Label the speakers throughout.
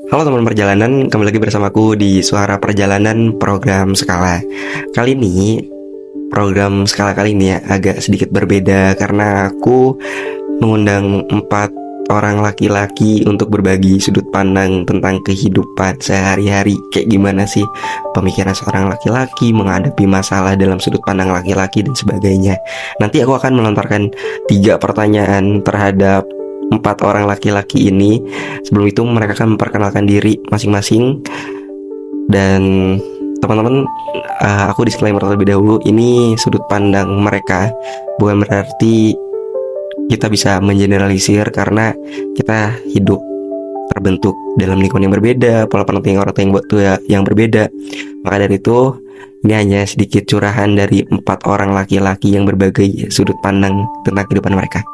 Speaker 1: Halo teman perjalanan, kembali lagi bersamaku di Suara Perjalanan program Skala. Kali ini, program Skala kali ini ya agak sedikit berbeda karena aku mengundang 4 orang laki-laki untuk berbagi sudut pandang tentang kehidupan sehari-hari. Kayak gimana sih pemikiran seorang laki-laki menghadapi masalah dalam sudut pandang laki-laki dan sebagainya. Nanti aku akan melontarkan 3 pertanyaan terhadap 4 orang laki-laki ini. Sebelum itu mereka akan memperkenalkan diri masing-masing. Dan teman-teman, aku disclaimer terlebih dahulu, ini sudut pandang mereka, bukan berarti kita bisa mengeneralisir karena kita hidup terbentuk dalam lingkungan yang berbeda, pola penonton orang tua yang buat tua yang berbeda. Maka dari itu, ini hanya sedikit curahan dari 4 orang laki-laki yang berbagai sudut pandang tentang kehidupan mereka.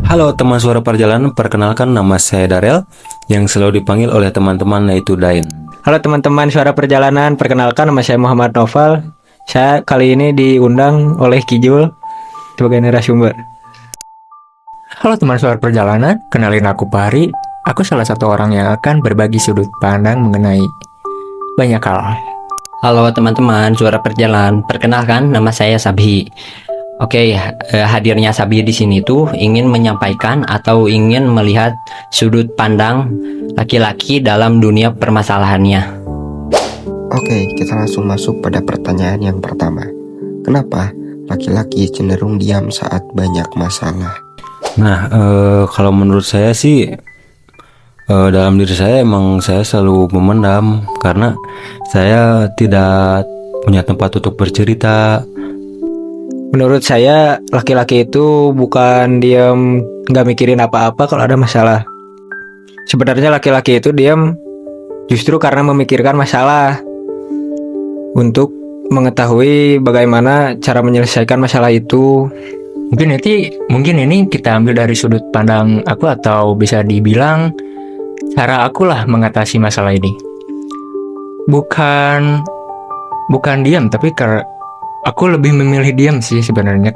Speaker 2: Halo teman suara perjalanan, perkenalkan nama saya Darel yang selalu dipanggil oleh teman-teman yaitu Dain.
Speaker 3: Halo teman-teman suara perjalanan, perkenalkan nama saya Muhammad Noval. Saya kali ini diundang oleh Kijul sebagai narasumber.
Speaker 4: Halo teman suara perjalanan, kenalin aku Pari. Aku salah satu orang yang akan berbagi sudut pandang mengenai banyak hal.
Speaker 5: Halo teman-teman, suara perjalanan. Perkenalkan, nama saya Sabhi. Oke, hadirnya Sabhi di sini tuh ingin menyampaikan atau ingin melihat sudut pandang laki-laki dalam dunia permasalahannya.
Speaker 1: Oke, kita langsung masuk pada pertanyaan yang pertama. Kenapa laki-laki cenderung diam saat banyak masalah?
Speaker 2: Nah, kalau menurut saya sih dalam diri saya emang saya selalu memendam karena saya tidak punya tempat untuk bercerita.
Speaker 3: Menurut saya laki-laki itu bukan diam nggak mikirin apa-apa kalau ada masalah. Sebenarnya laki-laki itu diam justru karena memikirkan masalah untuk mengetahui bagaimana cara menyelesaikan masalah itu.
Speaker 4: Mungkin ini kita ambil dari sudut pandang aku atau bisa dibilang cara aku lah mengatasi masalah ini. Bukan diam, tapi aku lebih memilih diam sih sebenarnya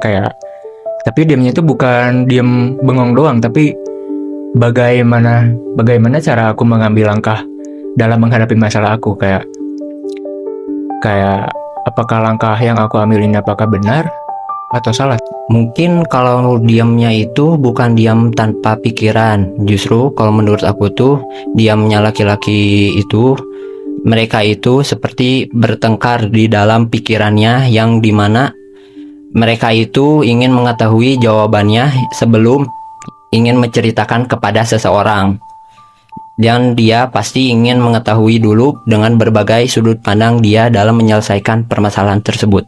Speaker 4: tapi diamnya itu bukan diam bengong doang, tapi bagaimana cara aku mengambil langkah dalam menghadapi masalah aku, kayak apakah langkah yang aku ambil ini apakah benar atau salah.
Speaker 5: Mungkin kalau diamnya itu bukan diam tanpa pikiran. Justru kalau menurut aku tuh diamnya laki-laki itu, mereka itu seperti bertengkar di dalam pikirannya, yang dimana mereka itu ingin mengetahui jawabannya sebelum ingin menceritakan kepada seseorang. Dan dia pasti ingin mengetahui dulu dengan berbagai sudut pandang dia dalam menyelesaikan permasalahan tersebut.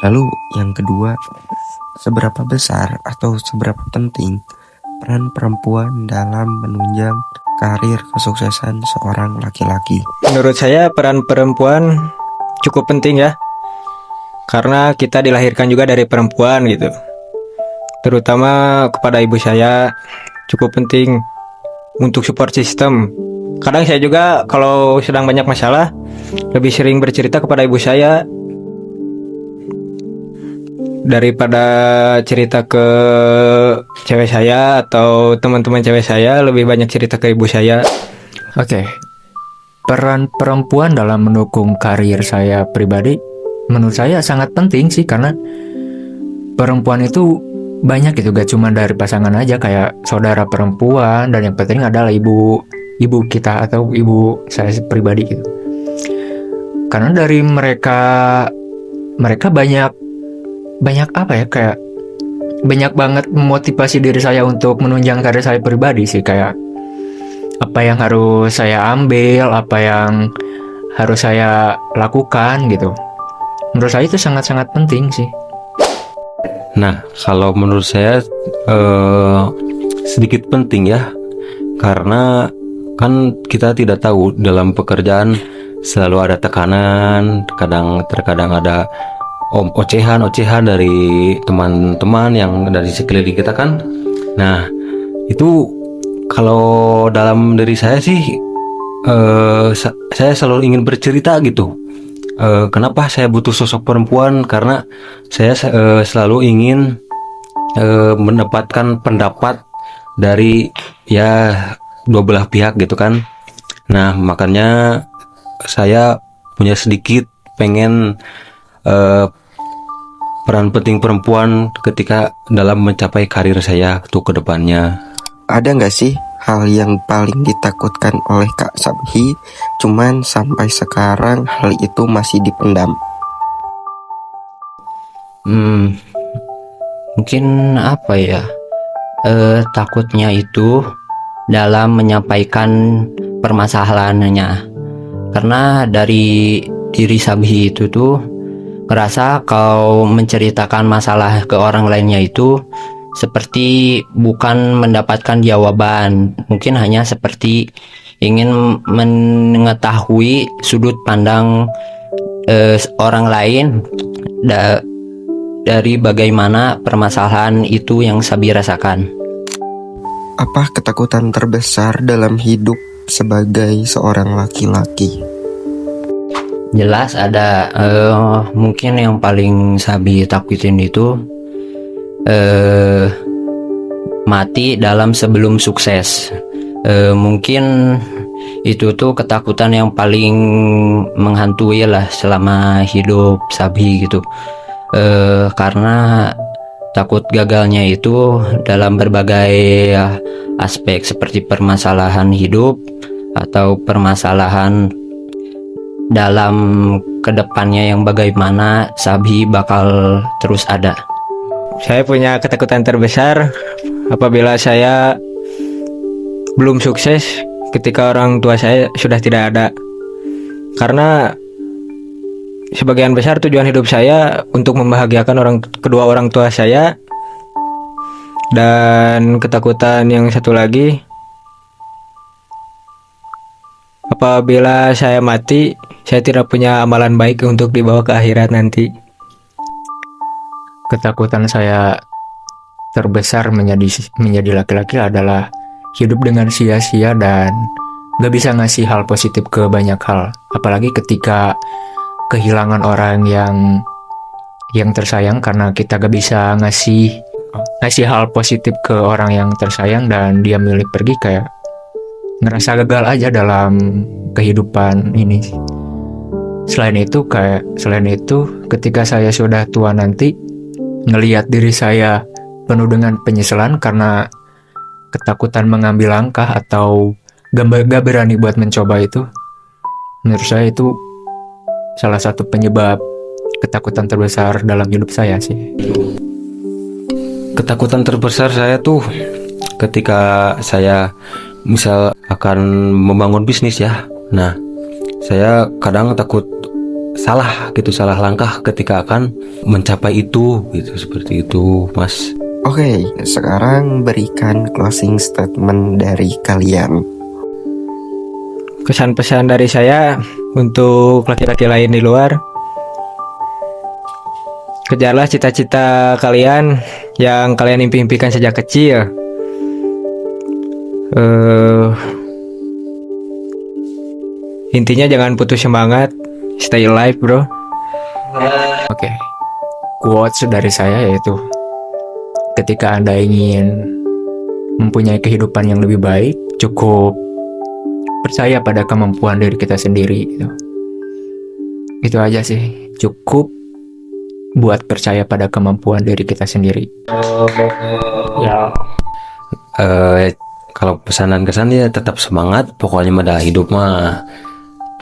Speaker 1: Lalu yang kedua, seberapa besar atau seberapa penting peran perempuan dalam menunjang karir kesuksesan seorang laki-laki?
Speaker 3: Menurut saya peran perempuan cukup penting ya, karena kita dilahirkan juga dari perempuan gitu. Terutama kepada ibu saya cukup penting untuk support system. Kadang saya juga kalau sedang banyak masalah lebih sering bercerita kepada ibu saya daripada cerita ke cewek saya atau teman-teman cewek saya. Lebih banyak cerita ke ibu saya.
Speaker 4: Oke. Peran perempuan dalam mendukung karir saya pribadi menurut saya sangat penting sih, karena perempuan itu banyak gitu, gak cuma dari pasangan aja, kayak saudara perempuan, dan yang penting adalah ibu kita atau ibu saya pribadi gitu. Karena dari mereka banyak apa ya, kayak banyak banget memotivasi diri saya untuk menunjang karir saya pribadi sih, kayak apa yang harus saya ambil, apa yang harus saya lakukan gitu. Menurut saya itu sangat-sangat penting sih.
Speaker 2: Nah, kalau menurut saya sedikit penting ya, karena kan kita tidak tahu dalam pekerjaan selalu ada tekanan, terkadang ada ocehan dari teman-teman yang dari sekeliling kita kan. Nah, itu kalau dalam diri saya sih saya selalu ingin bercerita gitu. Kenapa saya butuh sosok perempuan? Karena saya selalu ingin mendapatkan pendapat dari ya dua belah pihak gitu kan. Nah, makanya saya punya sedikit pengen peran penting perempuan ketika dalam mencapai karir saya untuk kedepannya.
Speaker 1: Ada nggak sih hal yang paling ditakutkan oleh Kak Sabhi, cuman sampai sekarang hal itu masih dipendam?
Speaker 5: Mungkin apa ya? Takutnya itu dalam menyampaikan permasalahannya. Karena dari diri Sabhi itu tuh ngerasa kalau menceritakan masalah ke orang lainnya itu seperti bukan mendapatkan jawaban, mungkin hanya seperti ingin mengetahui sudut pandang orang lain dari bagaimana permasalahan itu yang Sabi rasakan.
Speaker 1: Apa ketakutan terbesar dalam hidup sebagai seorang laki-laki?
Speaker 5: Jelas ada, mungkin yang paling Sabi takutin itu mati dalam sebelum sukses. Mungkin itu tuh ketakutan yang paling menghantui lah selama hidup Sabi gitu. Karena takut gagalnya itu dalam berbagai aspek seperti permasalahan hidup atau permasalahan dalam kedepannya yang bagaimana Sabi bakal terus ada.
Speaker 3: Saya punya ketakutan terbesar apabila saya belum sukses ketika orang tua saya sudah tidak ada. Karena sebagian besar tujuan hidup saya untuk membahagiakan kedua orang tua saya. Dan ketakutan yang satu lagi, apabila saya mati, saya tidak punya amalan baik untuk dibawa ke akhirat nanti.
Speaker 4: Ketakutan saya terbesar menjadi laki-laki adalah hidup dengan sia-sia dan gak bisa ngasih hal positif ke banyak hal. Apalagi ketika kehilangan orang yang tersayang, karena kita gak bisa ngasih hal positif ke orang yang tersayang dan dia milih pergi, kayak ngerasa gagal aja dalam kehidupan ini. Selain itu ketika saya sudah tua nanti, ngelihat diri saya penuh dengan penyesalan karena ketakutan mengambil langkah atau gak berani buat mencoba itu. Menurut saya itu salah satu penyebab ketakutan terbesar dalam hidup saya sih.
Speaker 2: Ketakutan terbesar saya tuh ketika saya misal akan membangun bisnis ya. Nah, saya kadang takut salah langkah ketika akan mencapai itu gitu, seperti itu, Mas.
Speaker 1: Oke, sekarang berikan closing statement dari kalian.
Speaker 3: Kesan pesan dari saya untuk laki-laki lain di luar: kejarlah cita-cita kalian yang kalian impikan sejak kecil. Intinya jangan putus semangat, stay alive bro.
Speaker 4: Oke. Quotes dari saya yaitu, ketika Anda ingin mempunyai kehidupan yang lebih baik, cukup percaya pada kemampuan diri kita sendiri gitu. Itu aja sih, cukup buat percaya pada kemampuan diri kita sendiri. Ya.
Speaker 2: Kalau pesanan kesan ya tetap semangat, pokoknya mah hidup mah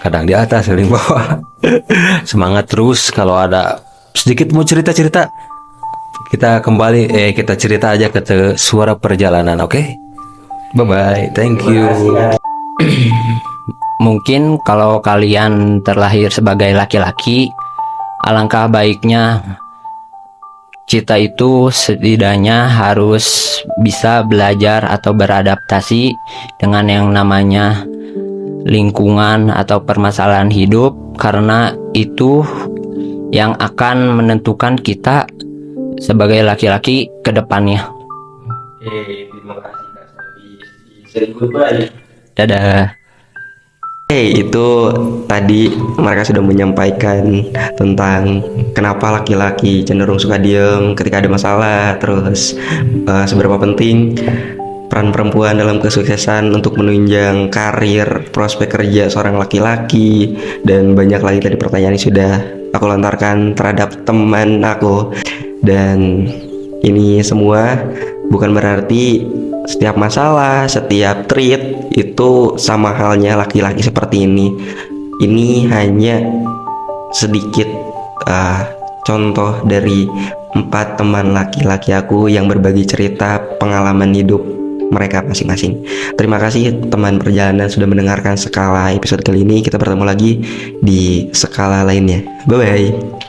Speaker 2: kadang di atas, sering bawah. Semangat terus. Kalau ada sedikit mau cerita-cerita, kita kembali kita cerita aja ke Suara Perjalanan, oke? Bye bye, thank you.
Speaker 5: Mungkin kalau kalian terlahir sebagai laki-laki, alangkah baiknya kita itu setidaknya harus bisa belajar atau beradaptasi dengan yang namanya lingkungan atau permasalahan hidup, karena itu yang akan menentukan kita sebagai laki-laki ke depannya.
Speaker 2: Terima kasih Kak Sabi.
Speaker 5: Dadah.
Speaker 1: Itu tadi mereka sudah menyampaikan tentang kenapa laki-laki cenderung suka diem ketika ada masalah, terus seberapa penting peran perempuan dalam kesuksesan untuk menunjang karir, prospek kerja seorang laki-laki, dan banyak lagi tadi pertanyaan yang sudah aku lontarkan terhadap teman aku. Dan ini semua bukan berarti setiap masalah, setiap treat itu sama halnya laki-laki seperti ini. Ini hanya sedikit contoh dari 4 teman laki-laki aku yang berbagi cerita pengalaman hidup mereka masing-masing. Terima kasih teman perjalanan sudah mendengarkan Skala episode kali ini. Kita bertemu lagi di Skala lainnya. Bye-bye.